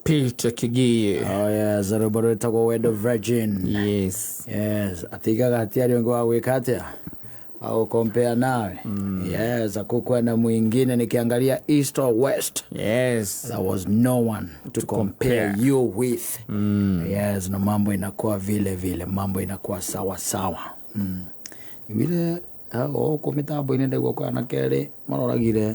Peter Kigie. Oh yes, Roberto go with the virgin. Yes. Yes, atigaga atiari ngo awekate au compare nawe. Yes, akukwa na mwingine nikiangalia east or west. Yes. There was no one to compare you with. Yes, na mambo inakuwa vile mambo inakuwa sawa. Vile ko mitambo inende gukwa na kere maroragire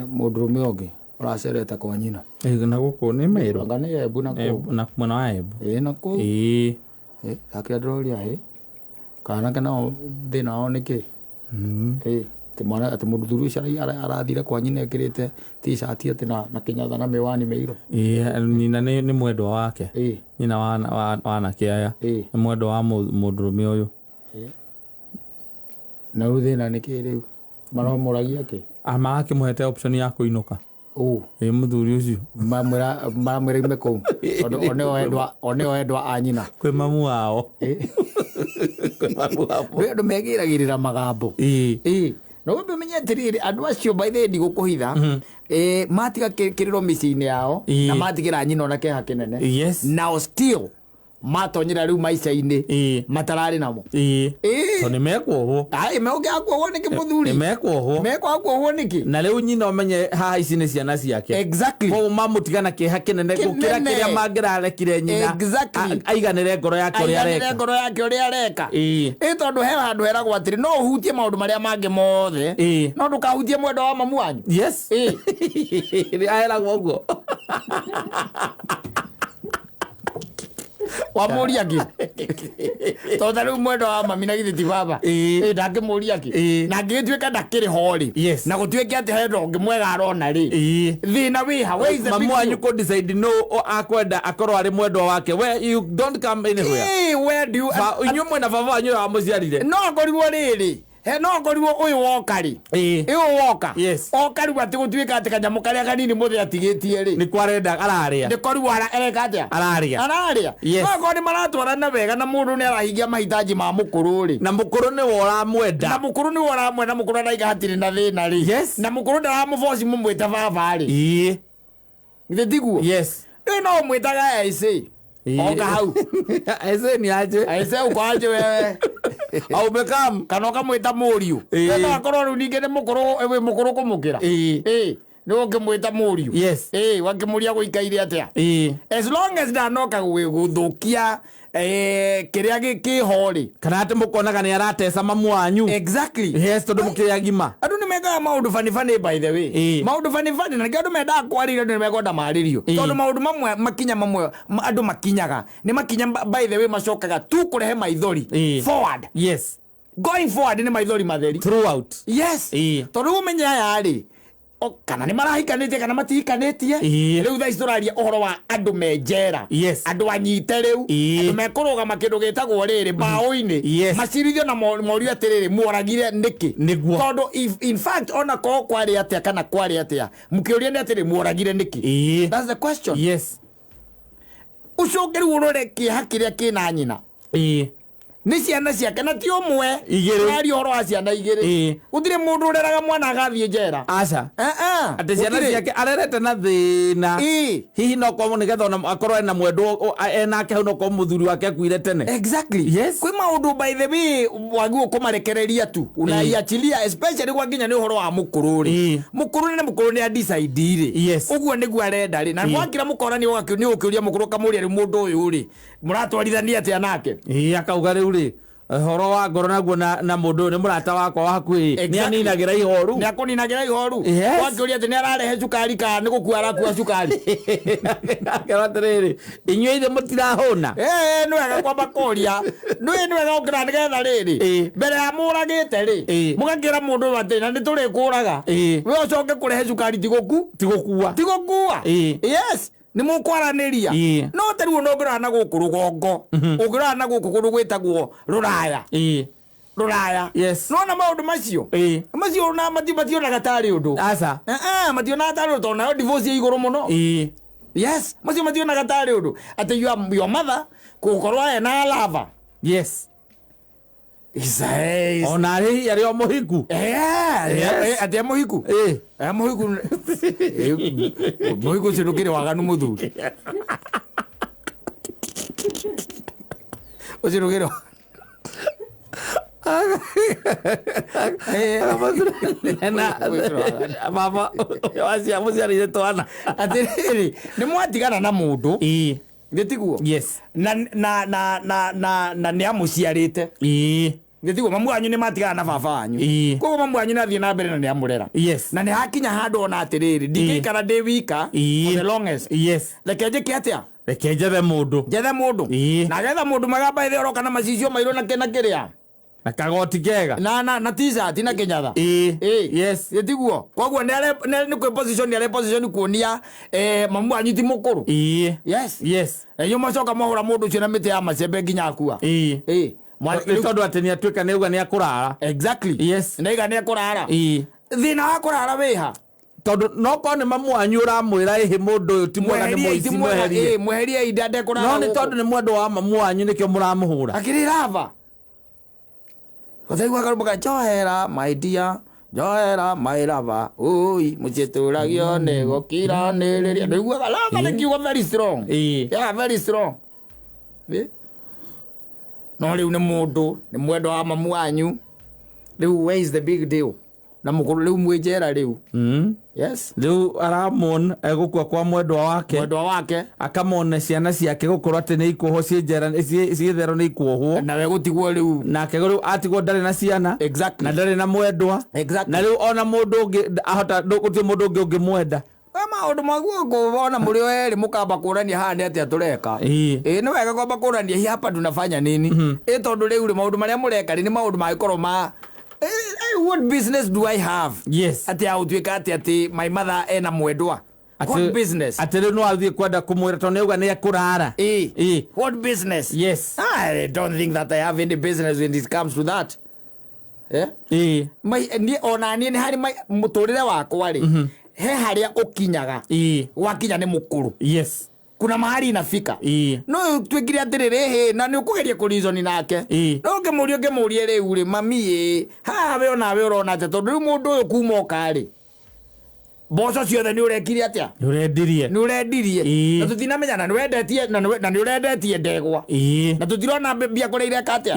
mudurume ogi uracereta kwa nyina Na guko ni mairo ngane ebu na ko na mwana wa ebu na ko akira droria kana kana thina onike te mwana ati muduru cia arathire kwa nyina ekirite t-shirt ati na kinyatha na miwani meiro nina ni mwendo wake nyina wana kiaya ni mwendo wa mudurume uyu na uthina niki riu maromuragia ki amake muhete option ya kuinuka muthuri ucio mamwira ime kou one oendwa anyina kwi mamu wao we andu megiragirira magambo no gumbe menye atiriri andu acio by the ndi gukuhitha matiga kiriro micini yao na matigira nyina ona keha kinene now still matonyera riu maica-ini matarari namo to ni mekwoho meokia kwoho niki muthuri mekwa kwoho niki na riu nyina omenye haha ici ni ciana ciake exactly ko mamutigana kiha kinene gukira kiria mangirarekire nyina aiganire ngoro yake uria areka tondu he handu heragwo atiri no uhutie maundu maria mangi mothe no ndukahutie mwendo wa mamu wanyu aeragwo uguo wamuria ki tondu riu mwendo wa mami na githi ti baba ndakimuria ki na ngituika ndakiri hori na gutuike ati he ndongi mwega arona ri thina wiha mamu wanyu ko decide no akwenda akorwo ari mwendo wake where you don't come anywhere where do you inyu mwena baba wanyu wa muciarire no ngorirwo riri no ngorirwo uyu wokari uyu woka okari ati gutuika ati kanyamu karia kanini muthe atigitie ri ni kwarenda araria ni korirwo areka atia araria no ngoni maratwarana wega na mundu ni arahingia mahitaji ma mukuru ri na mukuru ni wora mwenda na mukuru ni wora mwenda mukuru ndaiga hatiri na thina ri na mukuru ndaramuboci mumwita baba ri ngithiguo no mwitaga ese oka hau ese ni aje ese ukaje wewe au bekam kanoka mwita muriu no akorwo ru ninge ni mukuru ewe mukuru kumukira no ngimwita muriu wakimuria guikaire atia as long as ndanoka guthukia kiria gikihori kana ati mukonaga ni aratesa mamu wanyu exactly tondu mukiyagima andu ni mega maundu fani by the way maundu fani na ngiandu menda kwarira ni megonda maririo tondu maundu mamwe makinya mamwe andu makinyaga ni makinya by the way macokaga tu kurehe maithori forward going forward ni maithori matheri throughout tondu umenya yari kana ni marahikanite kana matihikanite riu thaa isturaria uhoro wa andu menjera andu anyite riu andu mekuruga makindu gitagwo riri bao-ini macirithio na morio atiriri muoragire niki tondu in fact ona ko kwari atia kana kwari atia mukiuria ni atiri muoragire niki that's the question ucungiri urore kiha kiria kina nyina ni ciana ciake na ti umwe ari horo wa ciana igiri utire mundu ureraga mwana agathie njera aca ati ciana ciake arerete na thina hihi no kwa nigetha ona akorwo na mwendo enake hau no kwa muthuri wake akuire tene exactly kwi maundu by the way wagu kumarekereria tu unaiachilia especially kwa nginya ni horo wa mukuru ri mukuru ni decide ri uguo niguo arenda ri na gwakira mukorani ni ukiuria mukuru kamuria ri mundu uyu ri muratwarithania atia nake akauga riu ri horo wa ngoro naguo na mundu ni murata wakwa wa hakui ni aninagira ihoru ni akuninagira ihoru wakiuria ati ni ararehe cukari ka ni gukua arakua cukari akaratiriri inyuĩ ithe mũtirahũna nĩ wega kwamba kũria nĩ wega ũkĩra nĩgetha rĩrĩ mbere ya mũragĩte rĩ mũgakĩra mũndũ atĩ na nĩ tũrĩkũraga we ũcoke kũrehe cukari tigũkua yes ni mukwaraniria no teru no ngira na guku rugongo ugira na guku kundu gwitagwo ruraya no na maundu macio na matio na gatari undu asa matio na gatari undu na divorce iguru muno yes matio na gatari undu ati your mother kukorwa na lava ona ri ari o muhiku ati muhiku muhiku muhiku cirukire waganu muthuri ucirukire mama wacia muciarire twana atiriri ni mwatigana na mundu ngitiguo na ni amuciarite ngitiguo mamu wanyu ni matigana na baba wanyu koguo mamu wanyu nathie na mbere na ni amurera na ni hakinya handu ona atiriri ndingikara ndi wika the longest reke njike atia reke njethe mundu na getha mundu magamba ithe oroka na macicio mairo na kena kiria na kagoti kega na t-shirt na kinyatha yetiguo koguo ni kwe position kuonia mamu wanyu ti mukuru yo macoka mohura mundu ucio na miti ya macembe nginya akua tondu ati ni atuika ni uga ni akurara na iga ni akurara thina wa kurara wiha tondu no ko ni mamu wanyu uramwira ihi mundu uyu ti mwega ni moici mweherie ida de kurara no ni tondu ni mwendo wa mamu wanyu nikio muramuhura akirava Othegwa karubuka johera my dear johera my lover oi mucituragio ne gokira ne riria niguo galama ni kiugo very strong very strong no riu ni mundu ni mwendo wa mamu wanyu riu where is the big deal na mukuru riu mwijera riu riu aramon egukua kwa mwendwa wake akamona ciana ciake gukorwo ati ni ikuoho ciethero ni ikuohwo na we gutigwo riu nake riu atigwo ndari na ciana na ndari na mwendwa na riu ona mundu ungi ahota guti mundu ungi mwenda maundu maguo kuona muri eri mukamba kurania handi ati atureka ni wega kwamba kurania hapa tunafanya nini tondu riu maundu maria mureka ni maundu magikorwo ma what business do I have ati autwika ati my mother ena mwendwa what business ati riu no athie kwenda kumwira tondu niuga ni akurara what business I don't think that I have any business when it comes to that ni ona ni hari muturire wakwa ri he haria ukinyaga wakinya ni mukuru kuna mahali inafika no twigire atiriri na ni ukugeria kurizoni nake no ngemurie riu ri mami ha we ona we urona ati tondu riu mundu uyu kuma okari boco ciothe ni urekire atia ni urendirie na tutinamenyana ni wendetie na ni urendetie ndegwa na tutirona mbia kuria ireka atia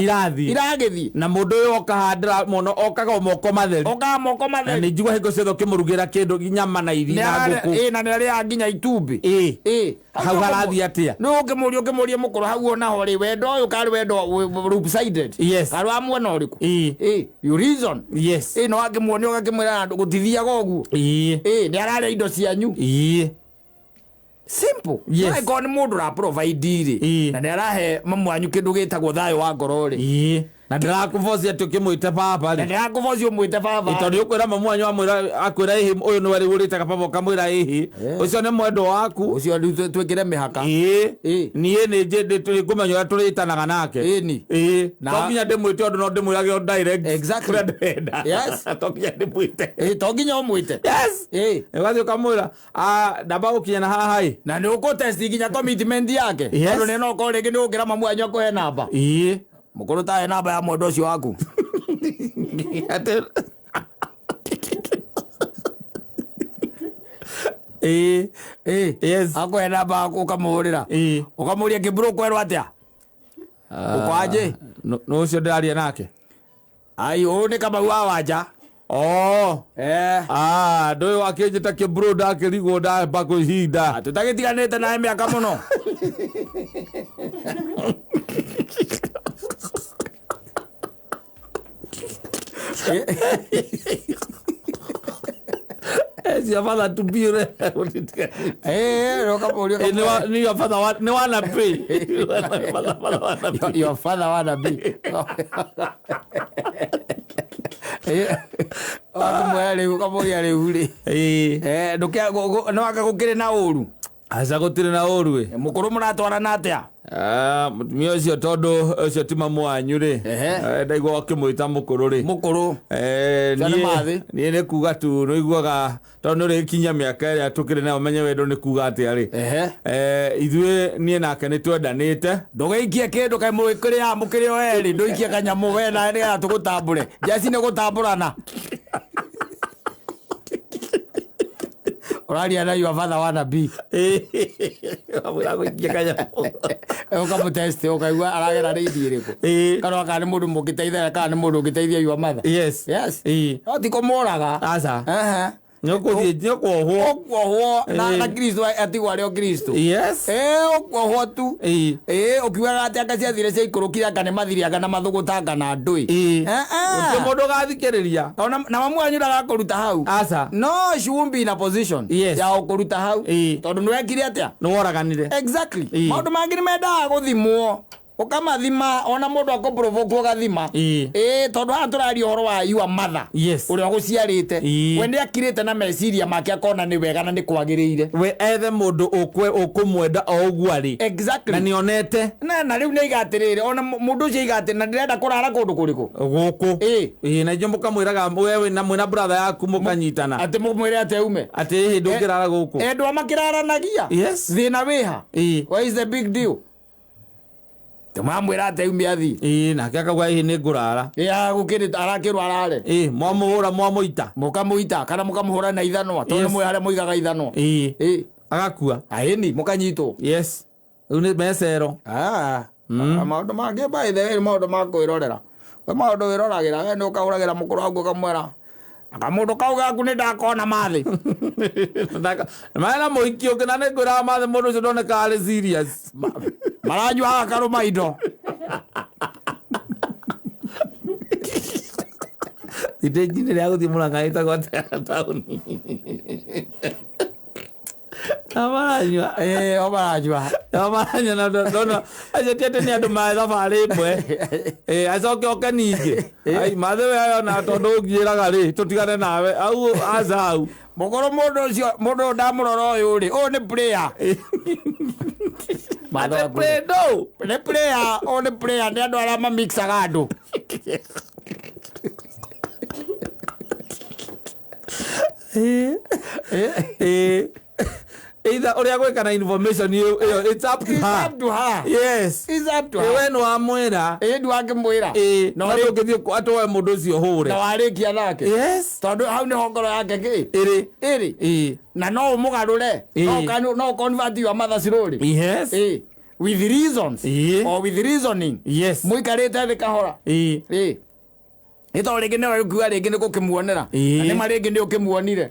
iragithi na mundu uyu okahandira muno okaga moko matheri na ni njigua hingo ciothe ukimurugira kindu nyama na iri na nguku na ni aria nginya itumbi hau harathi atia no ngemurie mukuru hau ona hori wendo uyu kari wendo rope sided kari amwe na uriku you reason no angemuonia ugakimwira gutithiaga uguo ni arare indo cianyu simple ko ni mundu ra provide ri na ni arahe mamu wanyu kindu gitagwo thayo wa ngoro ri na ndirakuvocia ati ukimwite baba ri ndirakuvocia umwite baba tondu ukwira mamu wanyu amwira akwira ihi uyu ni wari urite baba ukamwira ihi ucio ni mwendo waku ucio twikire mihaka nie ni njindi turi kumenya turitanaga nake na nginya ndimwite undu no ndimwirage on direct to nginya umwite wathi ukamwira ndamba gukinya na haha na ni ukutesti nginya commitment yake tondu ni no ko ringi ni ukira mamu wanyu akuhe namba mukuru tae namba ya mwendo ucio waku akuhe namba ukamuhurira ukamuria kiburu kwerwo atia ukwaje no ucio ndaria nake ai u ni kama wa wanja ndoyo akinjita kiburu ndakirigwo ndamba kuhinda tutagitiganite nae miaka muno your father to be your father ni wanna pay your father wanna be akumwele ukamoya le ule ndukia no akagukire na uru aca gutire na urwe mukuru muratwarana atia mutumia ucio tondu ucio ti mamu wanyu ri ndaigua ukimwita mukuru ri mukuru nie ni kuga tu no iguaga tondu ri kinya miaka iria tukiri nayo menye wendo ni kuga atia ri ithue nie nake ni twendanite ndugaikie kindu kai mukiria mukirio eri nduikie kanyamu we na ni atugutambure jasi ni gutamburana Oralia na your father wanna be. Wabura guikia kanyamu. Ukamuteste ukaigua aragera reidi iriko. Kana kana mundu mugiteithia kana mundu ngiteithia your mother. Yes. Yes. Atiko moraga. Aca. Nyokohwo na Kristo atigwa ryo Kristo. Yes. Okwohwo tu. Ukiwaga ati akacia thire cia ikurukira kana mathiriaga na mathugutanga na ndui. Ucio mundu gathikiriria. Na mamu anyu ndagakuruta hau. Aca. No, she won't be in a position ya ukuruta hau. Tondu nwekire atia? No woraganire. Exactly. Maundu mangiri mendaga guthimwo. Ukamathima ona mundu akoprovoke ugathima tondu ha turari horo wa your mother uria guciarite we ndi akirite na meciria make akona ni wega na ni kwagiriire we ethe mundu ukumwenda o uguo ari exactly na nionete na riu ni igatirire ona mundu ucio igati na ndirenda kurara kundu kuriku guku na njo mukamwiraga wewe na mwina brother yaku mukanyitana ati mumwire ate ume ati ndungirara guku endwa makiraranagia thina wiha what is the big deal Tumamwira ate umia thi. Na kaka gwa ni ngurara. Gukiri arakirwa arare. Mwamuhura mwamuita. Mukamuita kana mukamuhura na ithanwa. Tondu mwihare muigaga ithanwa. Agakua. Aini mukanyitwo. Yes. Une mesero. Maundu mangi by the way maundu makwirorera. We maundu wiroragira we no kauragira mukuru wangu kamwera. Akamundu kauga aku ni ndakona mathi. Maana muikio kana ne ngura mathi mundu ucio ndoneka ari serious. Maranyua akaruma indo. Iteji ni aguthi mulanga itago town. Amaranyua na dono aje tete ni andu maitha bari mwe acoke oke ningi ai mathe we na tondu ngiraga ri tutigane nawe au azau mukoro mundu ucio mundu ndamurora uyu ri o ni player Mother play no. The player, all the player, they don't have a mix agado. Either or you can information you it's up to her. It's up to her. Yes. It's up to her. When no amwera. Du akimwira. No ngithio atwa mundu ucio hure. Na warikia nake. Yes. Tondu hau ni hongoro yake ki. Iri. Na no umugarure. No convert your mother slowly. Yes. With reasons or with reasoning. Yes. Muikarite thika hora. Ito rigi ne wakuga rigi ne gukimuonera. Na marigi ne ukimuonire.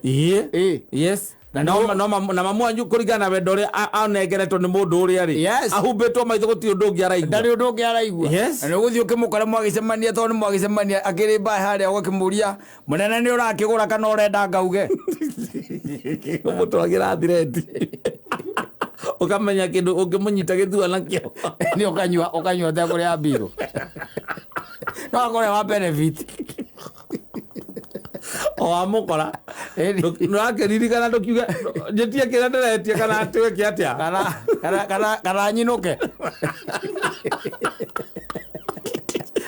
Yes. Na mamu anyu kurigana wendo ri anegeretwo ni mundu uri ari ahumbitwo maitho guti undu ungi araigua ndari undu ungi araigua na guthii ukimukora mwagicemania tondu mwagicemania akirimba haria ugakimuria munene ni urakigura kana urenda ngauge umutwagira thireti ukamenya kindu ungimunyita githua nakio ni ukanyua ta kuria biro no akore wa benefit o amukora no akiririkana ndukiuga njetie kira ndiretie kana atwe ki atia kana nyinuke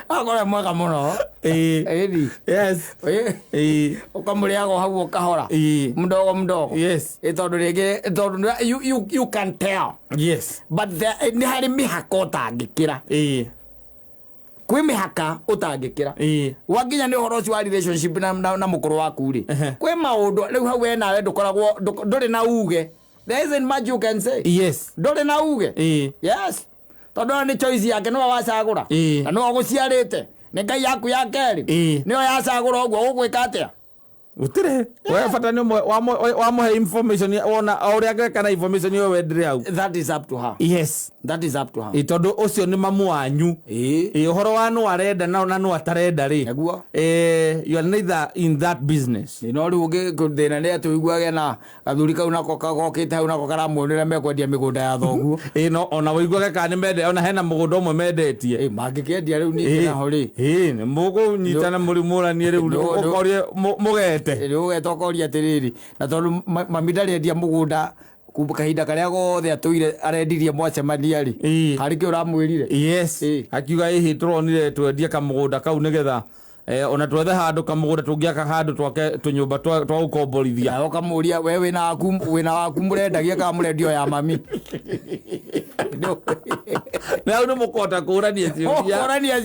akore mwega muno yes ukamuliago hau ukahora mdogo yes tondu rigi tondu you can tell yes but ni hari mihaka utangikira kwi mihaka utangikira waginya ni horo wa relationship na mukuru waku ri kwi maundu riu hau we nawe ndukoragwo nduri na uge there isn't much you can say yes nduri na uge yes tondu ni choice yake no wacagura na no guciarite ni ngai yaku ya keri niyo yacagura uguo ugwika atia utire we fata ni wa mo information ona auria kana information yo wedire au that is up to her yes that is up to her itondo ucio ni mamu wanyu uhoro wa no arenda na no atarenda ri you are neither in that business no ri uge kuthina ni atuiguage na athuri kau nako kagokite hau nako karamuonera mekwendia migunda ya thoguo no ona wiguage kana mende ona hena mugunda umwe mendetie mangikendia riu ni na hori ni mugu nyitana murimurani riu ukorie mugete riu ugetokoria tiriri na tondu mamidari endia mugunda kumbuka kahinda karia gothe atwire arendirie mwacemania ri hari ki uramwirire yes akiuga hihi turonire twendie kamugunda kau nigetha ona twethe handu kamugunda tungiaka handu twake tunyumba twa ukomborithia aho kamuria we wina waku murendagia ka murendio ya mami na uno mukota kurania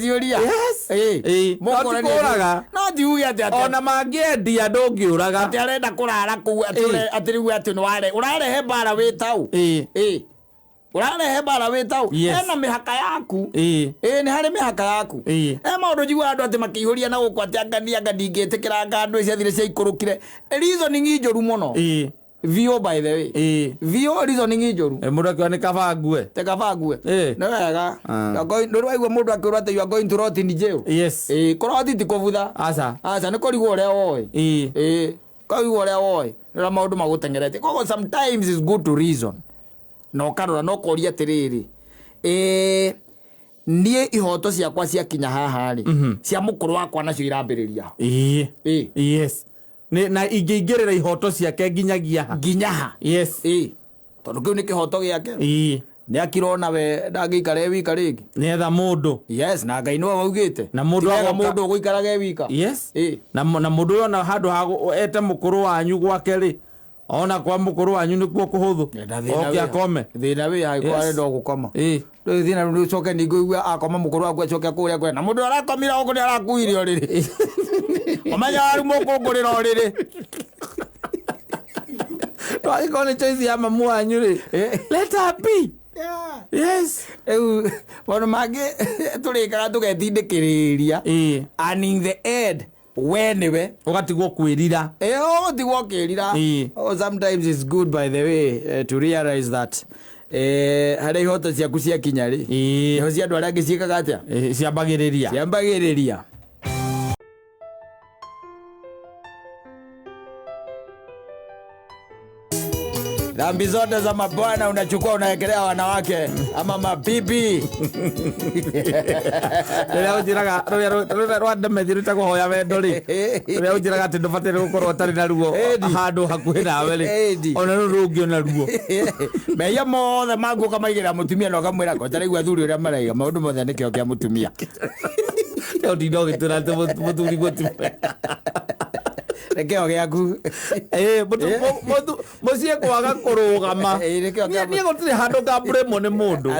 ciuria yes mukuraga no ndiuge ati ona mangiendia ndungiuraga ati arenda kurara ku atiriwe ati nware urarehe bara witau urarehe bara witau ena mihaka yaku ni hari mihaka yaku maundu njigua andu ati makihuria na guku ati anga ndingitikira ngandu cia thire cia ikurukire reasoning injoru muno Vio by the way. Vio reasoning injoru. Mundu akiwa ni kabangue. Te kabangue. No wega. Ndu waigua mundu akiura ati you are going to rot in jail. Yes. Kuroti ti kuvutha. Aca ni kurigwo uria woi. Kurigwo uria woi. Nira maundu magutengerete. Koguo sometimes it's good to reason. No karora no koria tiriri. Nie ihoto ciakwa cia kinya haha ri. Cia mukuru wakwa nacio irambiriria. Yes. Na ingĩingĩrĩra ihoto ciake nginyaha yes tondu kiu ni kihoto giake ni akirona we ndangĩikare wika rĩngĩ nĩetha mũndũ yes na Ngai nĩwe waugĩte na mũndũ ũgũikaraga wika yes na mũndũ ona handũ ha ete mũkũrũ wanyu gwake rĩ ona kwa mũkũrũ wanyu nĩkuo kũhũthũ oke akome thĩna wĩ haikuo arenda gũkoma thĩna nĩ ũcoke nĩngũigua akoma mũkũrũ waku acoke kũrĩa kwena mũndũ arakomire gũkũ nĩ arakuire o rĩrĩ omanya waru mũkũngũrĩra o rĩrĩ twagĩkorwo nĩ choice ya mamu wanyu rĩ let her be yes maũndũ mangĩ tũrĩkaga tũgetindĩkĩrĩria and in the end we niwe ugatigwo kwirira ugatigwo kirira sometimes it's good by the way to realize that hari ihoto ciaku cia kinya ri niho cia andu aria angi ciikaga atia ciambagiriria dhambi zote za mabwana unachukua unaekelea wanawake ama mabibi. Leo ujiraga rwanda methirite kuhoya wendo ri. Leo ujiraga ati ndubatire gukorwo tari na ruo handu hakuhi nawe ri. Ona rungi na ruo. Meya mothe mangu kamaigira mutumia no kamwira ko taraigua thuri uria maraiga maundu mothe nikio kia mutumia. Leo ndindo gitura te muthuri gutumia. Rekeo giaku mucie kwaga kurugama ni gutire handu ngambure ni mundu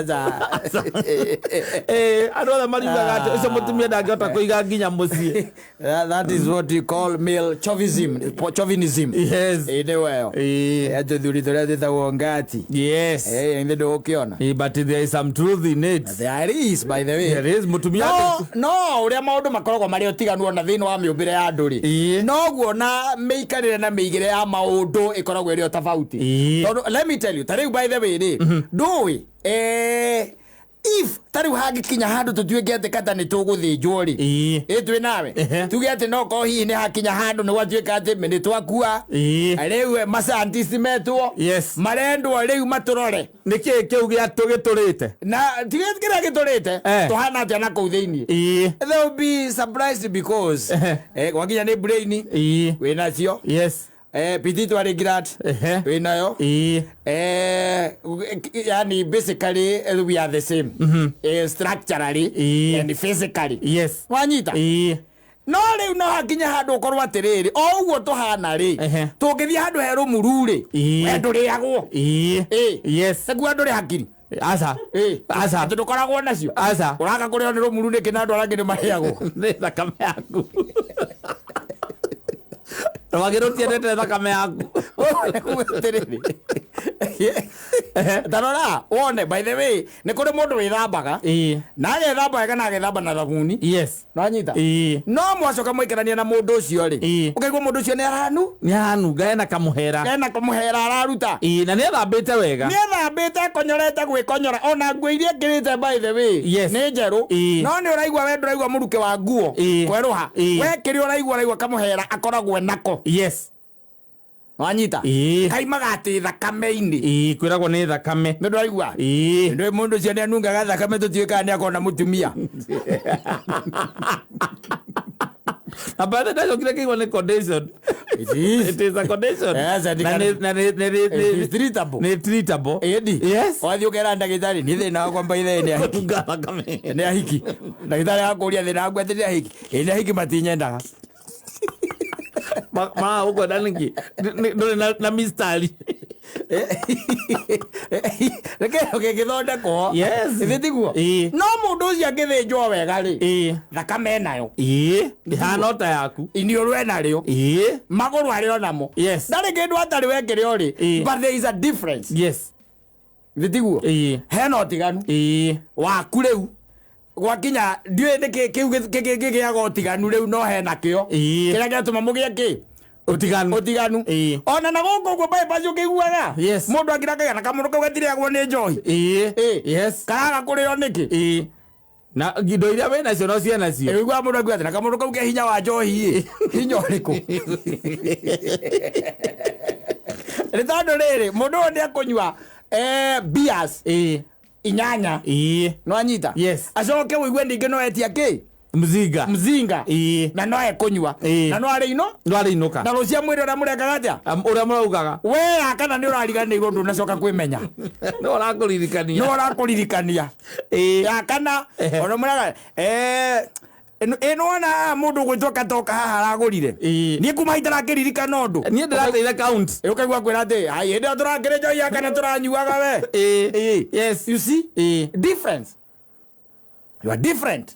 andu othe mariugaga ati ucio mutumia ndangihota kuiga nginya mucie. That is what we call male chauvinism. Yes. Anyway, ajo thuri turia thitagwo ngati. Yes. Inde ndukiona. But there is some truth in it. There is, by the way. There is mutumia. No uria maundu makoragwo mari otiganu ona thiini wa miumbire ya nduri. No guona meikarire na meigire ya maundu ikoragwo iri tofauti. Let me tell you, tariu by the way ndui if tariu hagikinya handu tutuike ati kata ni tuguthinjwo ri twi nawe tuge ati no ko hihi ni hakinya handu ni gwatuika ati ni twakua riu mascientist metwo marendwo riu maturore niki kiu gia tugiturite na tigikira giturite tuhana ati na kuu thiini they will be surprised because wakinya ni brain wina cio Petit to regret we nayo yani basically we are the same structurally and physically wanyita no riu no hakinya handu ukorwo atiriri o uguo tuhana ri tungithia handu heru mururi wendu riagwo seguo andu ri hakiri asa tukoragwo nacio uraka kurio ni rumuru ni kinandu arangi ni mahiagwo ni thakame yaku Wagero tiendete thakame yaku. Tarora, one by the way, ni kuri mundu withambaga. Na agethamba kana agethamba na thabuni. Nanyita. No mwacoka mwikarania na mundu ucio ri. Ukaigwa mundu ucio ni aranu? Ni aranu, gaena kamuhera. Gaena kamuhera araruta. Na ni athambite wega. Ni athambite konyorete gwikonyora ona nguo iria ngirite by the way. Ni njeru. No ni uraigwa we nduraigwa muruke wa nguo. Kweruha. We kiri uraigwa kamuhera akoragwo nako. Wanyita kaimaga ati thakame-ini kwiragwo ni thakame ni ndwaigua ndi mundu cio ni anungaga thakame tutiika ni akona mutumia Apana ndio kile kitu ni condition. It is a condition. Yes, na treatable. Ni treatable. Yes. Wathi ukera ndagitari ni thina kwamba ile ni ahiki. Ni ahiki. Ndagitari akuria thina kwamba ni ahiki. Ni ahiki matinyendaga. Ma uko daningi. Na mistari. Reke githonde ko. Yes. Ithitiguo. No mundu ucio agithinjwo wega ri. Thakame nayo. Ihana ota yaku. Ini urwe nario. Maguru ario namo. Yes. Ndari kindu atari wekerio ri. But there is a difference. Yes. Ithitiguo. Hena otiganu. Waku riu. Gwakinya ndiwe ndike kiu gigiaga otiganu riu no hena kio. Kira gatuma mugie ki? Otiganu. Ona na goko kwa bypass ukiguaga. Yes. Mundu akiraka na kamuru kau gatire agwo ni njohi. Yes. Karaga kurio niki? Na gido iria we nacio no ciana cio. Igwa mundu agwate na kamuru kau ke hinya wa njohi. Hinya riku. Ritando riri mundu ndi akunywa beers. Inyanya. No anyita. Yes. Acoke wigwe ndingi no etia ki? Mzinga. Na no ekunywa. Na no ari ino? No ari inoka. Na rucia mwiri ora mureka gatia? Ora muraugaga. We akana ni urariganirwo ndu nacoka kwimenya. No urakuririkania. Akana ora murega eno na mundu gwitoka toka haha aragurire. Ni kumaitara kiririkana ndu. Ni ndirateira count. Ukagwa kwira ati ai ende turakire joyi akana turanyuaga we. Yes. You see? Difference. You are different.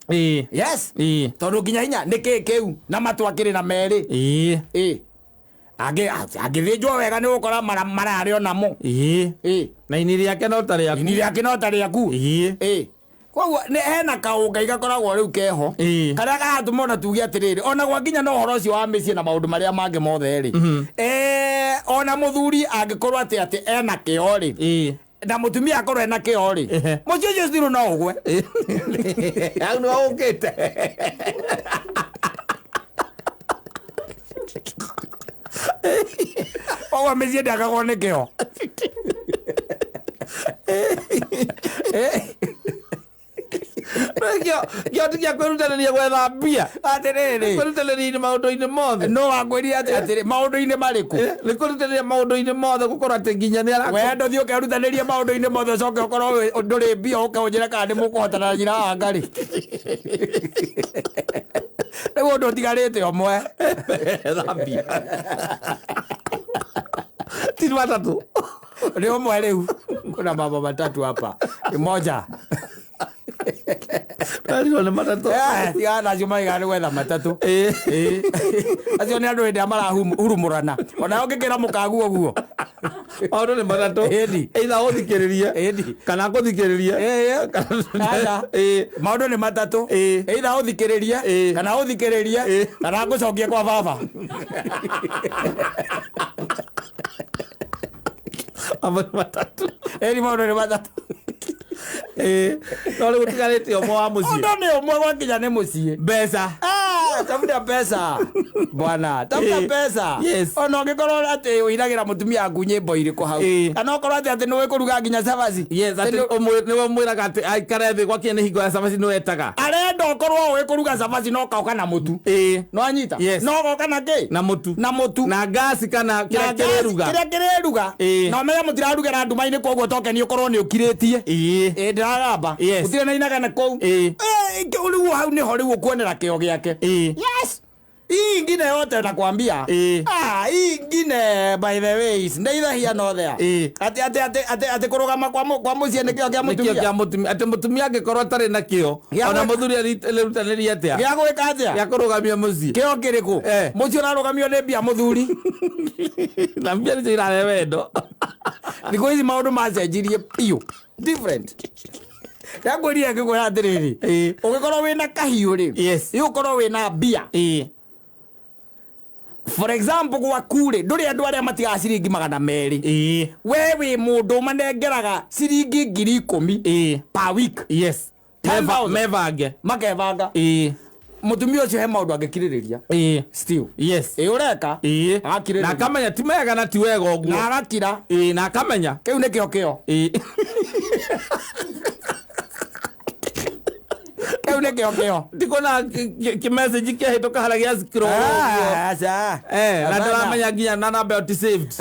Yes. Tondu kinya hinya niki kiu na matu akiri na meri. Agithinjwo wega ni gukora marari onamo. Na iniri yake no tari yaku. Kwa ne hena kaunga igakoragwo riu keho. Karia gagatuma ona tuge atiriri ona gwakinya no horo ucio wa micii na maundu maria mange mothe ri. Ona muthuri angikorwo ati ena kio ri. Na mutumia akorwo ena kio ri. Mucio ucio still no ugwe. Au no ukite. Owa mecii ndagagwo ni kio. Yo tikia kwerutanĩria gwetha mbia atiriri kwerutanĩria maũndũ-inĩ mothe no wangwĩria atiri maũndũ-inĩ marĩkũ nĩ kwerutanĩria maũndũ-inĩ mothe gũkorwo atĩ nginya nĩ ara wendo thiĩ ũkerutanĩria maũndũ-inĩ mothe ũcoke ũkorwo ndũrĩ mbia ũkaũnjĩra kana nĩ mũkũhotana na nyina wa Ngarĩ rĩu ũndũ ũtigarĩte ũmwe mbia ti matatu nĩ ũmwe rĩu kuna mambo matatu hapa ni moja Ndio ni matatu. Ya na juma igani gwetha matatu. Acio ni andu ende marahurumurana. Ona ungikira mukagu oguo. Maundu ni matatu. Either uthikiriria kana kuthikiriria. Maundu ni matatu. Either uthikiriria kana uthikiriria kana gucokia kwa baba. Aba matatu. Maundu ni matatu. No rĩu ũtigarĩte ũmwe wa mũciĩ. Ũndũ nĩ ũmwe gwakinya nĩ mũciĩ. Mbeca. Tafuta pesa. Bwana, tafuta pesa. Yes. Ona ũngĩkorwo atĩ ũiragĩra mũtumia waku nyĩmbo irĩkũ hau. Kana ũkorwo atĩ nĩwe kũruga nginya cabaci. Yes, atĩ nĩwe mwĩraga atĩ aikare thĩ gwakinya nĩ hingo ya cabaci nĩwe etaga. Arenda ũkorwo ũĩ kũruga cabaci no kauka na mũtu. No anyita. No goka na kĩ? Na mũtu. Na mũtu. Na gasi kana kĩrĩa kĩrĩruga. Kĩrĩa kĩrĩruga. Na ũmenye mũtirarugĩra nduma-inĩ koguo toke nĩ ũkorwo nĩ ũkirĩtie. Ndiragamba. Gũtirĩ na inagana kũu. Rĩu hau nĩho rĩu ũkuonera kĩo gĩake. Yes. Hii ingine yote nakwambia. Hii ingine by the way neither here nor there. Ati kurugama kwa muciĩ nĩ kĩo kĩa mũtumia. Kĩa mũtumia. Ati mũtumia angĩkorwo atarĩ na kĩo. Ona mũthuri arĩrutanĩria atĩa. Gĩa gwĩka atĩa. Gĩa kũrũgamia mũciĩ. Kĩo kĩrĩkũ. Mũciĩ ũrarũgamio nĩ mbia mũthuri. Na mbia nĩcio irahe wendo. Thikũ ici maũndũ macenjirie piũ. Different. Ndagwĩria ngĩkwĩra atĩrĩrĩ. Ũngĩkorwo wĩna kahiũ rĩ. Ũkorwo wĩna mbia. For example gwaku rĩ ndũrĩ andũ arĩa matigaga ciringi 200. We wĩ mũndũ manengeraga ciringi 10,000 per week. Yes. Mevange. Makevanga. Mutumia ũcio he maũndũ angĩkirĩrĩria. Still. Yes. Ũreka. Agakirĩrĩria. Na akamenya ti mega na ti wega ũguo. Na agakira. Na akamenya. Kĩu nĩkĩo. kiu ne kio ndikona ki message kihituka haragia scroll acha na ndaramenya nginya na number ti saved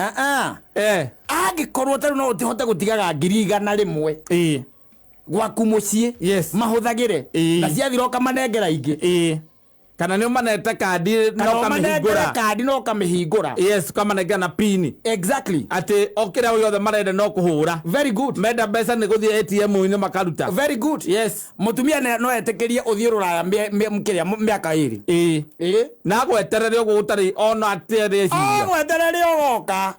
angikorwo taru no utihote gutigaga 100 rimwe gwaku mucii mahuthagire na ciathiroka manengera ingi kana nĩ manete kandi no kamihingura kamanengera na pin exactly ati okira yothe marende no kuhura very good menda mbeca nĩ guthie ATM-inĩ makaruta very good mutumia no etekerie uthie ruraya mkiria miaka iri na gweterere uguo gutari ona atere ciria gweterere ugoka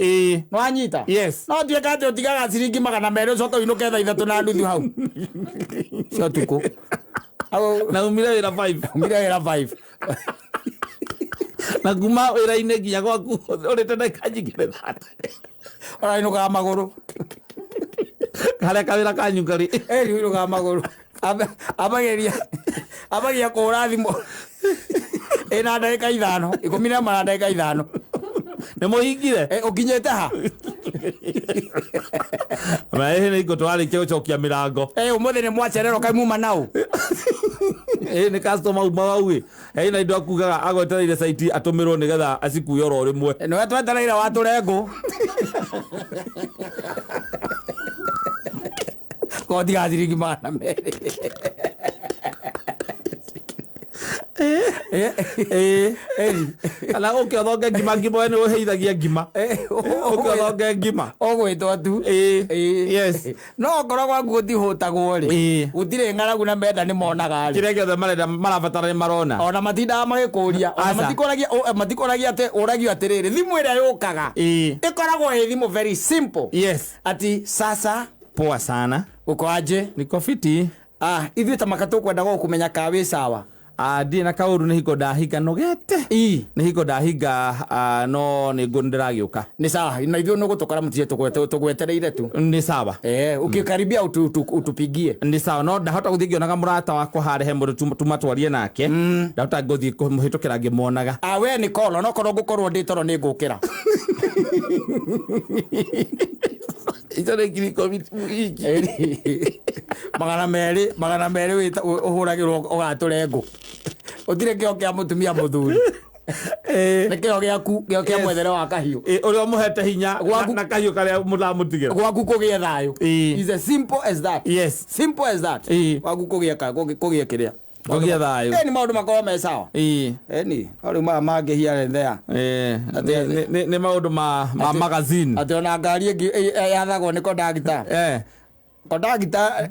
no anyita no tie kati utigaga ciringi 200 ucoka uinuke thaa 3 na nuthu hau cio tuku na umire wira 5 na kuma wira-inĩ nginya gwaku ũrĩte ndagĩka nyingĩ ũrainukaga magũrũ harĩa kawĩra kanyu karĩ inukaga magũrũ ambagia kũhũra thimũ ĩna ndagĩka 5 10 na ndagĩka 5 nĩ mũhingire ũkinyĩte ha maĩ nĩ twarĩkia gũcokia mĩrango ũmũthĩ nĩ mwacererwo kaĩ muma nau nĩ customer uma wau na indo akugaga agwetereire site atũmĩrwo nĩgetha acikuye oro rĩmwe nĩwe twetereire watũrengũ kotiga ciringi 200 kana ũkĩothonge ngima we nĩ ũheithagia ngima ũkĩothonge ngima ũgwĩtwo tu no ngoro gwaku gũtihũtagwo rĩ gũtirĩ ng'aragu na menda nĩ monaga rĩ kĩrĩa gĩothe marabatara nĩ marona ona matindaga magĩkũria matikoragia atĩ ũragio atĩrĩrĩ thimũ ĩrĩa yũkaga ĩkoragwo ĩ thimũ very simple ati sasa poa sana uko aje niko fiti ithuĩ ta maka tũkwenda gũkũmenya ka wĩ sawa ndiĩ na kaũru nĩ hingo ndahinga nogete nĩ hingo ndahinga no nĩ ngũ ndĩragĩũka nĩ sawa na ithuĩ nĩ gũtũkora mũtiĩ tũgwetereire tu nĩ sawa ũkĩkaribia utupigie nĩ sawa no ndahota gũthiĩ ngĩonaga mũrata wakwa harehe mũndũ tumatwarie nake ndahota gũthiĩ kũmũhĩtũkĩra ngĩmonaga we nĩ kolo no korwo ngũkorwo ndĩ toro nĩ ngũkĩra icio nĩ ngiri ikũmi magana merĩ ũhũragĩrwo ũgatũre ngũ ũtirĩ kĩo kĩa mũtumia mũthuri nĩ kĩo gĩaku kĩo kĩa mwethere wa kahiũ ũrĩa ũmũhete hinya na kahiũ karĩa mũramũtigĩra gwaku kũgĩe thayũ is as simple as that simple as that gwaku kũgĩe kĩrĩa kũgĩe thayũ nĩ maũndũ makorwo me sawa ni rĩu maya mangĩhia thea nĩ maũndũ ma magazine atĩ ona ngari ĩngĩ yathagwo nĩ kondagita kondagita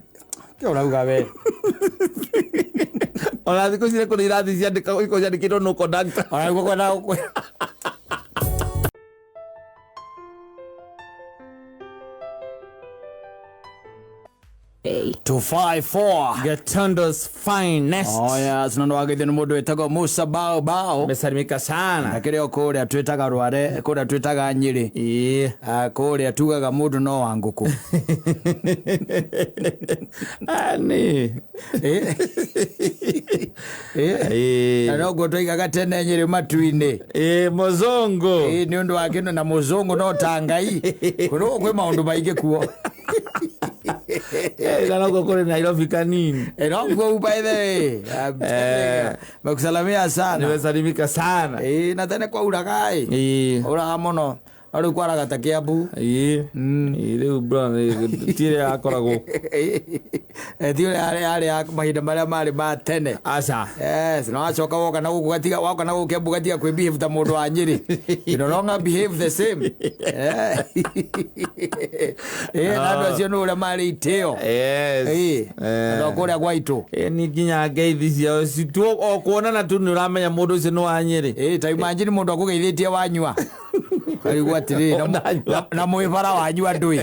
kĩo ũrauga we ona thikũ cirĩ kũrĩ irathi ciandĩkĩtwo no kondagita ona guo kwenda 254 Gatundo's finest. Yes, no wagithe nĩ mũndũ wĩtagwo Musa Bao. Mesalimika sana. Akĩrĩ kũrĩa twĩtaga Rware, kũrĩa twĩtaga Nyĩrĩ. Kũrĩa tugaga mũndũ no wa ngũkũ. Ani. No go tũigaga tene Nyĩrĩ matu-inĩ. Muzungu. Nĩ ũndũ wa kĩndũ na muzungu no tangai. Kwĩ maũndũ maingĩ kuo. Nako kule Nairobi kanini. Nako by the way. Makusalamia sana. Nimesalimika sana. Na tena kwa uragai. Ura mono. Aru kwa ragata Kiambu. Rĩu bro tire akoragwo. Tire ari mahinda marĩa marĩ ma tene. Aca. Yes, no acoka woka na gũkũ gatiga woka na gũkũ Kiambu gatiga kwĩ behave ta mũndũ wa Nyĩrĩ. You no longer behave the same. Na andũ acio nĩ ũrĩa marĩ itĩo. Yes. No kũrĩa gwaitũ. Ni nginya ngeithi ciao citu o kuonana tu nĩ ũramenya mũndũ ũcio nĩ wa Nyĩrĩ. Ta imagine mũndũ akũgeithĩtie wanyua. Karibu atiri na mwibara wanyu andui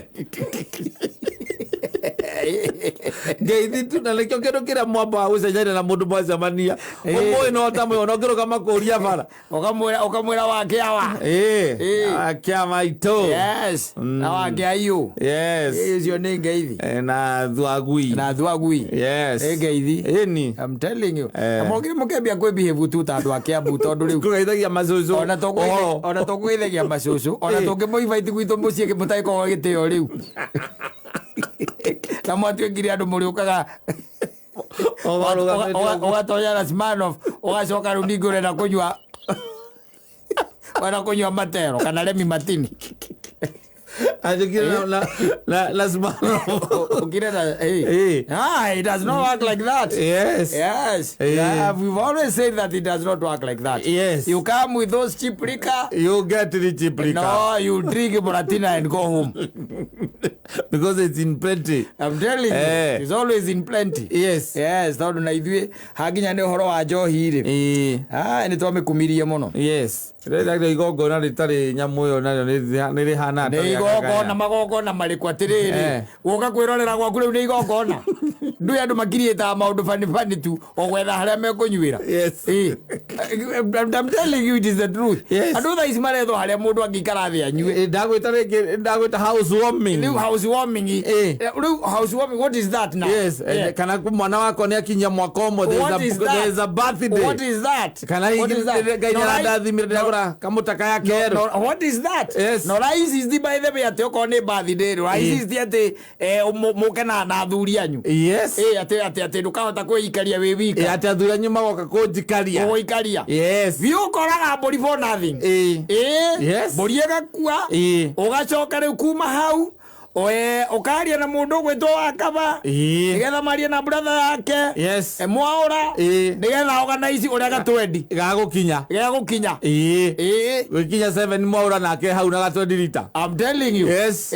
ngeithi tu na lekio kero kira mwamba ucenjana na mundu mwacemania umwe no tamwe no ngiro kama kuria bara ukamwira wake awa akiama ito yes na wake ayu yes icio ni ngeithi na thuagui yes ngeithi ni I'm telling you amogire mukembia kwe behave tu ta andu akiambu tondu riu kugeithagia macucu ona tukugeithagia macucu ona tungimuivite gwitu mucie mutaiko gitio riu na mwatuĩkire andũ mũrĩũkaga Ugatonya na Smirnoff ugacoka riu ningi urenda kunyua wana kunyua matero kana Remy Martini. La Smirnoff. It does not work like that. Yes. Yeah, we've always said that it does not work like that. Yes. You come with those cheap liquor. You get the cheap liquor. No, you drink Buratina and go home. Because it's in plenty. I'm telling you, it's always in plenty. Yes. Tondu na ithuĩ haginya nĩ ũhoro wa njohi rĩ. Nĩ twamĩkumirie mũno. Yes. Rĩrĩa igongona rĩtarĩ nyamũ ĩyo nayo nĩ rĩhana nĩ igongona magongona marĩkũ atĩrĩrĩ gũka kwĩrorera gwaku rĩu nĩ igongona ndũĩ andũ makiriĩtaga maũndũ bani tu o gwetha harĩa mekũnyuĩra. I'm telling you it is the truth. Andũ thaa ici marethwo harĩa mũndũ angĩikara thĩ anyue. Ndagwĩta housewarming. Rĩu housewarming. Rĩu housewarming, what is that now? Yes. Kana mwana wako nĩ akinyia mwaka ũmwe there is a birthday. What is that? Kana Ngai ndathimire kamutaka ya kero. What is that? Yes. No rise is the by the way ati okorwo nĩ birthday rise is the ati mũke na athuri anyu. Yes. Ati ndũkahota kwĩikaria wĩ wika. Ati athuri anyu magoka kũnjikaria. Kũikaria. Yes. Ũkoraga mbũri for nothing. Yes. Mbũri ĩgakua. Ũgacoka rĩu kuma hau ukaria na mundu gwitwo Wakaba nigetha marie na brother yake mwaura nigetha organize uria gatwendi gagukinya wikinya 7 mwaura nake hau na gatwendi lita. I'm telling you. Yes.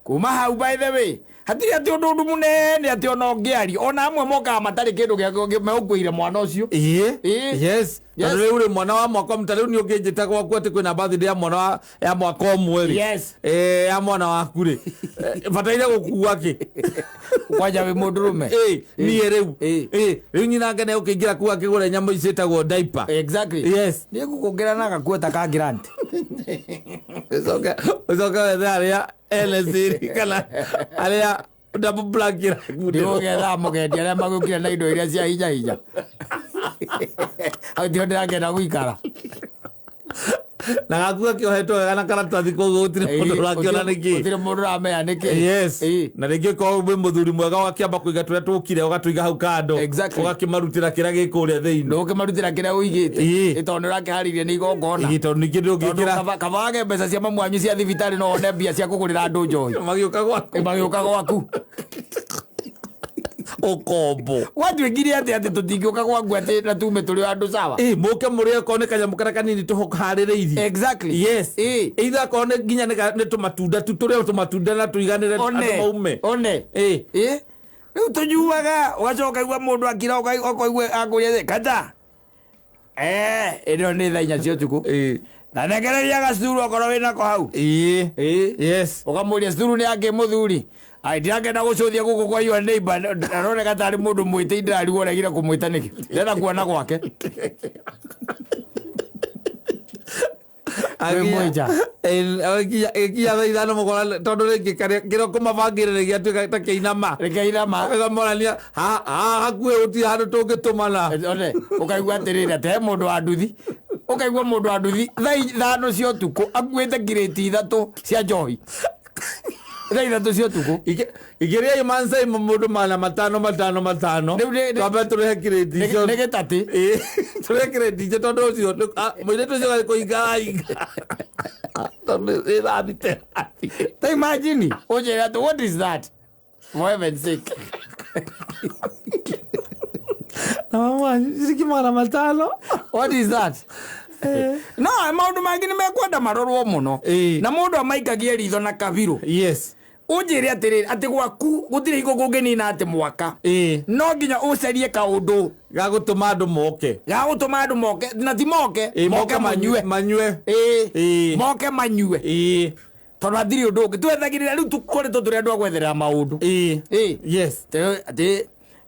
Kuma hau by the way hatiri ati undu munene ati ona ngiari ona amwe moka matari kindu megũkwĩire mwana ũcio. Yes. Rĩu uri mwana wa mwaka mtari ni ũngĩnjĩta gwaku ati kwĩna birthday ya mwana ya mwaka ũmwe. Yes. Ya mwana waku rĩ bataire gũkua kĩ kwanja wĩ mũndũrũme. Niĩ rĩu nyina ngene ũkĩingĩra kuga kĩgũre nyamũ icĩtagwo diaper. Exactly. Yes. Niĩ ngũkũngĩra na gakuota ka grant. Ucoka wethe arĩa LSD kana arĩa double black ira ndĩgũgetha mũgendi arĩa magũkire na indo iria cia hinya hau ndio ndĩrangenda gũikara na gakuga kĩohetwo wega na karatathi koguo gũtirĩ mũndũ ũrakĩona nĩkĩ. Gũtirĩ mũndũ ũramenya nĩkĩ. Yes. Na rĩngĩ korwo wĩ mũthuri mwega ũgakĩamba kũiga tũrĩa tũkire ũgatũiga hau kando. Ũgakĩmarutĩra kĩrĩa gĩkũrĩa thĩinĩ. Ndũkĩmarutĩra kĩrĩa ũigĩte tondũ nĩũrakĩharĩirie nĩ igongona. Tondũ ningĩ ndũngĩkĩra kaba wage mbeca cia mamu wanyu cia thibitarĩ no one mbia cia kũgũrĩra andũ njohi. Magĩũka gwaku ukombo watwĩkire ati tũtingĩũka gwaku ati na tume tũrĩ andũ sawa. mũke mũrĩe korwo nĩ kanyamũ karĩa kanini tũharĩrĩirie. Exactly. Yes. Either korwo nginya nĩ tũmatunda tu tũrĩo tũmatunda na tũiganĩre andũ maume. Rĩu tũnyuaga ũgacoka igua mũndũ akira ũkaigua akũria kata ĩno nĩ thaa 4 cia ũtukũ na negereria gacuru okorwo wĩnako hau. Yes. Ũkamũria curu nĩ ake mũthuri ndirangenda gũcũthia gũkũ kwa your neighbor aroneka tarĩ mũndũ mwĩte indarigwo regire kũmwĩta nĩkĩ ndenda kuona gwake. Agia thaa ithano mũgora tondũ rĩngĩ kĩroko mabangĩrĩre gĩatuĩka ta kĩinama ũkamorania hakuhĩ gũtirĩ handũ tũngĩtũmana. Ũkaigua atĩrĩrĩ ate he mũndũ wa nduthi ũkaigua mũndũ wa nduthi thaa 5 cia ũtukũ akuĩte kirĩti 3 cia njohi. Thaa 3 cia ũtukũ igĩrĩai mansai mũndũ matano twambe tũrehe kirĩti icio nĩ gĩtatĩ tũrehe kirĩti icio tondũ ũcio mũirĩtu ũcio kũingainga tondũ ĩrathite. Ta imagine ũnjĩra atĩ what is that for heaven's sake. Na mama sikimana matano what is that? No maũndũ mangĩ nĩ mekwenda marorwo mũno na mũndũ amaikagie ritho na kabirũ. Yes. Ũnjĩre atĩrĩrĩ atĩ gwaku gũtirĩ hingo kũngĩnina atĩ mwaka no nginya ũcarie kaũndũ gagũtũma andũ moke na ti moke manyue moke manyue tondũ hatirĩ ũndũ ũngĩ twethagĩrĩra rĩu tũkoretwo tũrĩ andũ a gwetherera maũndũ. Yes. Atĩ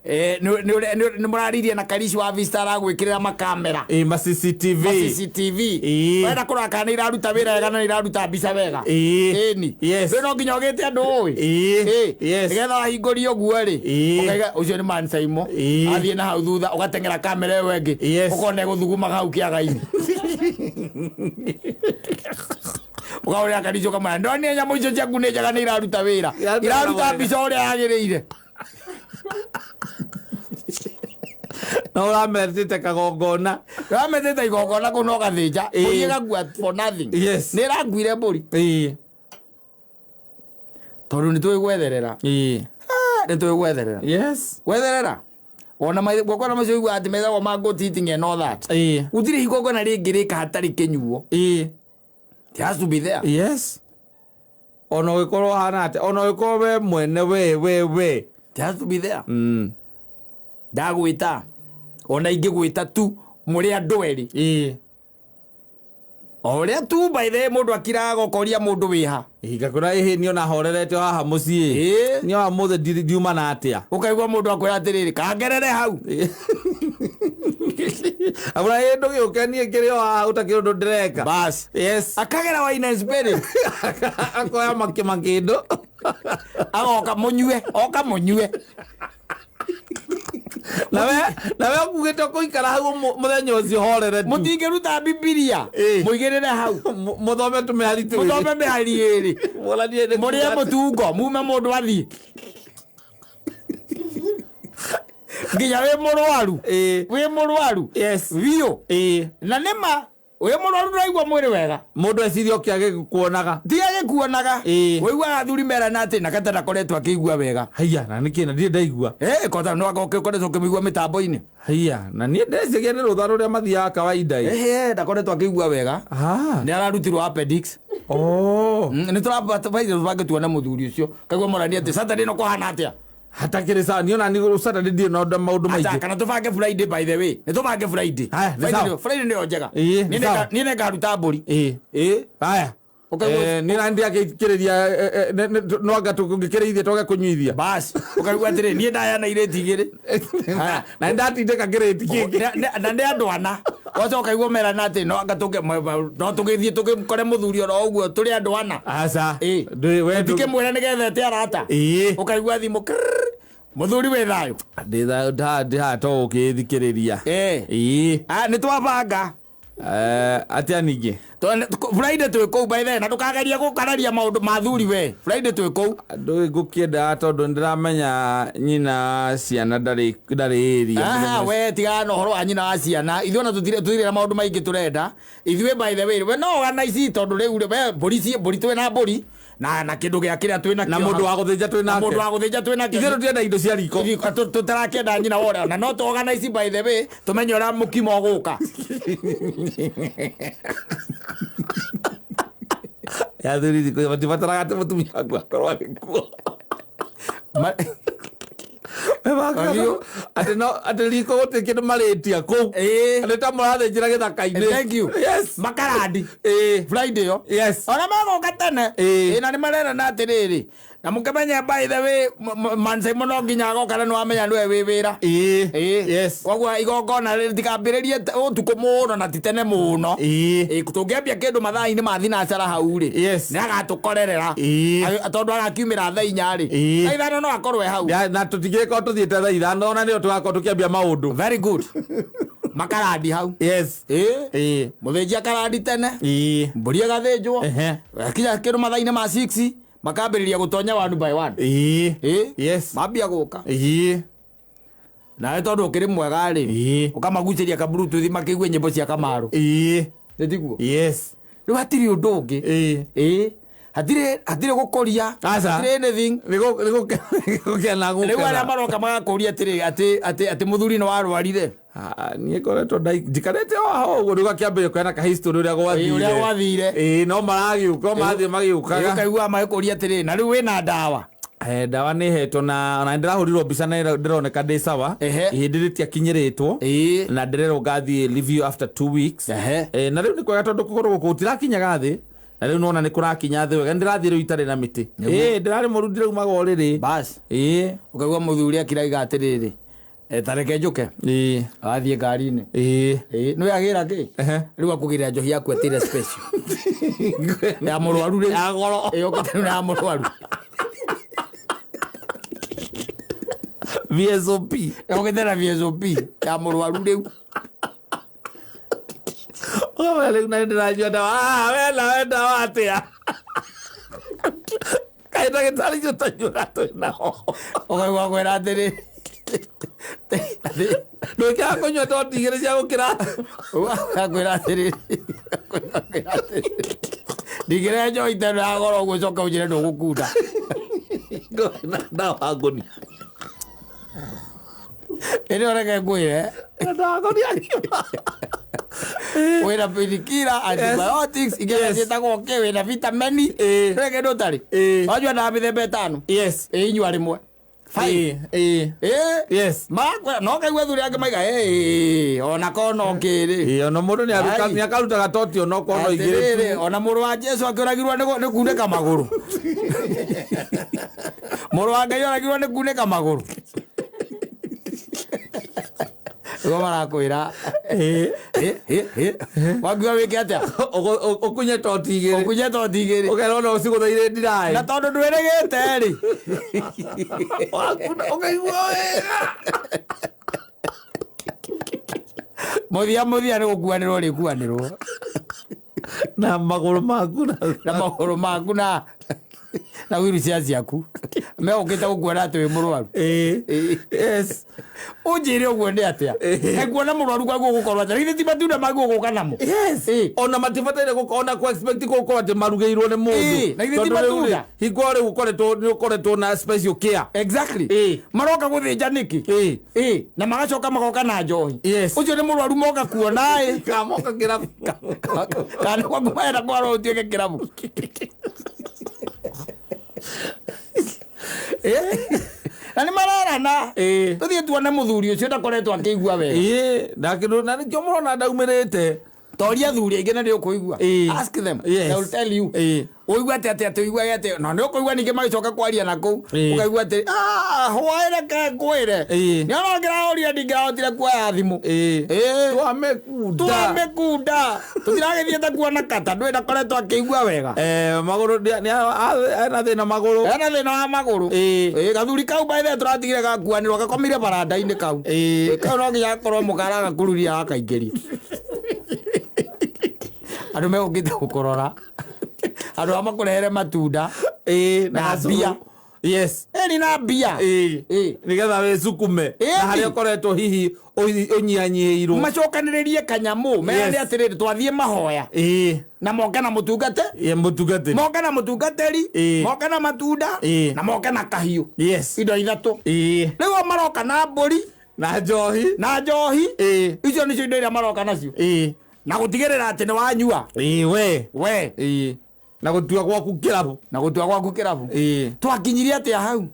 nĩ mũraririe na Karici wa Vista aragwĩkĩrĩra makamera ma CCTV wenda kũrora kana nĩ iraruta wĩra wega na nĩ iraruta mbica wega. Rĩu no nginya ũgĩte andũ ũĩ nĩgetha wahingũria ũguo rĩ ũkaiga ũcio nĩ Mansaimo athiĩ na hau thutha ũgateng'era kamera ĩyo ĩngĩ ũkona ĩgũthugumaga hau kĩaga-inĩ ũkaũrĩra Karici ũkamwĩra ndonire nyamũ icio ciaku nĩ njega nĩ iraruta wĩra iraruta mbica ũrĩa yagĩrĩire. No urametete kagongona. Urametete igongona kuno gathija. Mburi gakua for nothing. Yes. Ni raguire mburi. Tondu ni twigwetherera. Ni twigwetherera. Yes. Wetherera. Ona mai gwakwa macio igwa ati mega wa mango eating and all that. Gutire igongona ringirika hatari kinyuo. It has to be there. Yes. Ono gikoro hana ate. Ono gikoro we mwene we. It has to be there. Ndagwita. Ona ingigwita tu muri andu eri. Oria tu by the mundu akiraga gokoria mundu wiha. Igakora ihini ona horerete haha mucii. Ni wa muthe ndiuma na atia. Ukaigwa mundu akwira atiriri kangerere hau. Abura yendo giukenie kirio haha utakiundu ndireka. Bas. Yes. Akagera wa ina spirit. Akoya makindo. Oka munyue. Nawe kugite kuikara hau muthenya ucio horere tu. Mutingeruta Biblia. Muigirire hau. Muthome tumehari tu. Muthome mehari eri. Murie mutungo mume mundu athii. Nginya we murwaru. Yes. Vio. Na nema we murwaru raigwa mwiri wega. Mundu ecirio kiage kuonaga. Tiage kuonaga. Weigwa athuri mera na ati na katara koretwo akigua wega. Haiya na niki na ndaigua. Kota no akoretwo akimigua mitambo-ini. Haiya na ni ndeciria ni rutharo ria mathia kawaida. Ndakoretwo akigua wega. Ni ararutirwo appendix. Ni turapata baitha tubange tuona muthuri ucio. Kaigwa morani ati Saturday no kuhana atia. Hatakire sana niona ni Saturday ndio no maundu maingi. Ata kana tubange Friday by the way. Ni tubange Friday. Friday ndio njega. Ni ne garuta mburi. Haya. Ni nandi akikiriria no anga tukungikirithia toga kunyuithia. Bas. Ukaigwa atire ni ndaya na ireti igiri. Na ndatindeka gireti kingi. Na ndi andu ana. Wacho kaigwa mera na ati no anga no tugithie tukimkore muthuri oro uguo turi andu ana. Aca. We tukimwira nigethe ti arata. Ukaigwa thimu muthuri we thayo. Ndi thayo to ukithikiriria. Ni twabanga. Atia ningi. Friday twiko by the na tukageria gukararia maundu mathuri we. Friday twiko. Andu ngukienda tondu ndiramenya nyina ciana ndari area. We tiga no horo anyina wa ciana. Ithuona tuthire maundu maingi turenda. Ithuwe by the way we no organize tondu riu we bori twe na bori. Na kindu gia kiria twina na mundu wa guthinja twina ithiru tienda indo cia riko tutarakenda nyina wora na no to organize by the way tumenye ora mukimo guka ya thuri diko batibatra gate mutumia agwa korwa nikuo ate riko gote kindu maritia ku ate ta murathe njira githaka-ini. Thank you. Yes. Makaradi. Friday yo. Yes. Ona magoka tene. Na ni marera na atiriri na mukemenya by the way manse muno nginya goka no amenya ndwe wi wira. Yes. Kwagwa igongona ritikambiririe utuko muno na titene muno. Kutungiambia kindu mathaa-ini ma thinacara hau ri. Yes. Ni agatukorerera. Tondu agakiumira thaa 4 ri. Aithano no akorwe hau. Na tutigiko tuthiete thaa 5 na nio tugakorwo tukiambia maundu. Very good. Makaradi hau. Yes. Muthinjia karadi tene. Mburi agathinjwo. Kinya kindu mathaa-ini ma 6 makambiriria gutonya one by one. Yes. Mambia guka. Na tondu ukiri mwega ri. Ukamaguciria ka bluetooth makigwe nyimbo cia Kamaru. Nditiguo. Yes. Riu hatiri undu ungi. Hatire gukoria. Hatire anything. Nigukena guka. Riu ara maroka magakoria atiri ati muthuri no warwarire. Ni koretwo ndikarete ho uguo rugakiambire kwena ka history uria gwathire. No maragiuka mathie magiukaga. Ukaigua magikoria atiri na riu wina ndawa. Ndawa ni hetwo na ndirahurirwo mbica na ndironeka ndi sawa. Ihindi ritiakinyiritwo na ndirerwo ngathie leave you after 2 weeks. Na riu ni kwega tondu kukorwo gutirakinyaga thi. Na riu nona ni kurakinya thi wega ndirathie riu itare na miti. Ndirari muru ndiraumaga oriri. Bas. Ukaigua muthuri akiraiga atiriri. Tareke njuke. Athie ngari-ini. No agira ki? Riu akugira njohi yaku atire special. Ya murwaru ri. Ya goro. Ukatenu na murwaru. VSOP. Ukatena VSOP. Ya murwaru riu. Wale unaendelea dawa. Wela dawa atia. Kaita kitali jotanyo gato nao. Ukaigua kwera atiri. Ndå kä kånyua toti igä rä cia gå kä ra akwä ra atä rä ndigä re njohi teno ya goro å guo coka å njä re ndå gå kunda ndawa ngåni ä nä oreke ngwä re wä na pilikira antibiotics ingä ciätagwo kä wä na vitamini reke ndå tarä wanyua ndawa mä themba ĩtano inyua rä mwe no kaigua thuri angä maiga ona korwo kä rä ona må ndå nä akarutaga toti ona korwo no igä rä ona må rå wa Jesu akä oragirwo nä kunä ka magå rå må rå wa Ngai oragirwo nä kunä ka magå rå go marakwä ra wangiwa wä ke atä å kunye toti igä rä å kerona å cigå thairä ndiraä na tondå ndwä rä gä te rä å kaigua wega må thia nä gå kuanä rwo rä kuanä rwo na magå rå maku na wiru cia ciaku me ukite gukuona ati wi murwaru unjire uguo ni atia ekuona murwaru kwa gukorwo atia rithi matunda magu guka namo ona matibataire gukona ku expect gukorwo ati marugeirwo ni mundu na rithi matunda hingo ri ukoretwo na special care exactly maroka guthinja niki na magacoka magoka na njohi ucio ni murwaru moka kuona kamoka kirabu kana kwa ngwaira kwaro utieke kirabu na nä mararana tå thiä tuone må thuri å cio ndakoretwo akä igua wega na nä kä o må rona ndaumä rä te toria thuri aingä na nä å kå igua å igua atä atä atä igua atä na nä å kå igua ningä magä coka kwaria na kå u å kaigua atä hwaä reke ngwä re nä ona ngä rahoria ndingä rahotire kuoya thimå twamä kunda tå tiragä thiä te kuona kata ndwä ndakoretwo akä igua wega magå rå ena thä na magå rå wa magå rå gathuri kau baithe tå ratigire gakuanä rwo gakomire baranda-inä kau kau no nginya gakorwo må kara gakururia gakaingä ria andå megå kä te gå korora andå a makå rehere matunda na mbia ni na mbia nä getha wä cukume na harä a koretwo hihi å nyianyihä irwo macokanä rä rie kanyamå mena nä atä rä rä twathiä mahoya na moka na må moka na må tungatä moka na matunda na moka na kahiå indo ithatå rä u maroka na mbå ri na njohi icio nä cio indo iria maroka nacio na gå tigä rä ra atä nä wanyua we na gå tua gwaku kä rabu twakinyirie atä a hau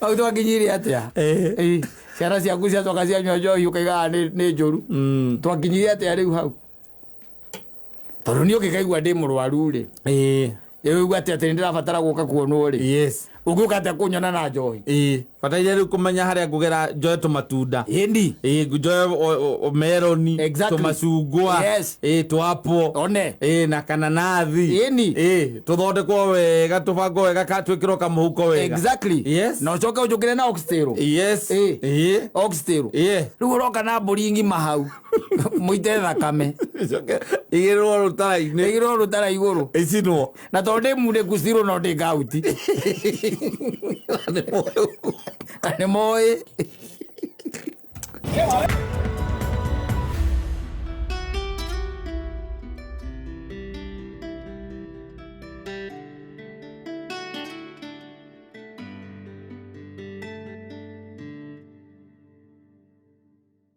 hau twakinyirie atä a ciana ciaku ciacoka cianyua njohi å kaigaga nä njå ru twakinyirie atä a rä u hau tondå nä å kä kaigua ndä må rwaru rä rä u atä atä nä ndä rabatara gå ka kuonwo rä å ngä å ka atä kå nyona na njohi bataire rä u kå menya harä a ngå gera njoe tå matunda njoe meroni tå macungwa twapo na kananathi tå thondekwo wega tå bangwo wega twä kä rwo kamå huko wega na å coke å njå kä re na rä u å roka na mbå ri ng'ima hau må ite thakame igä rä rwo rå tara igå rå icinwo na tondå ndä mundä kucirå no ndä ngauti nä moä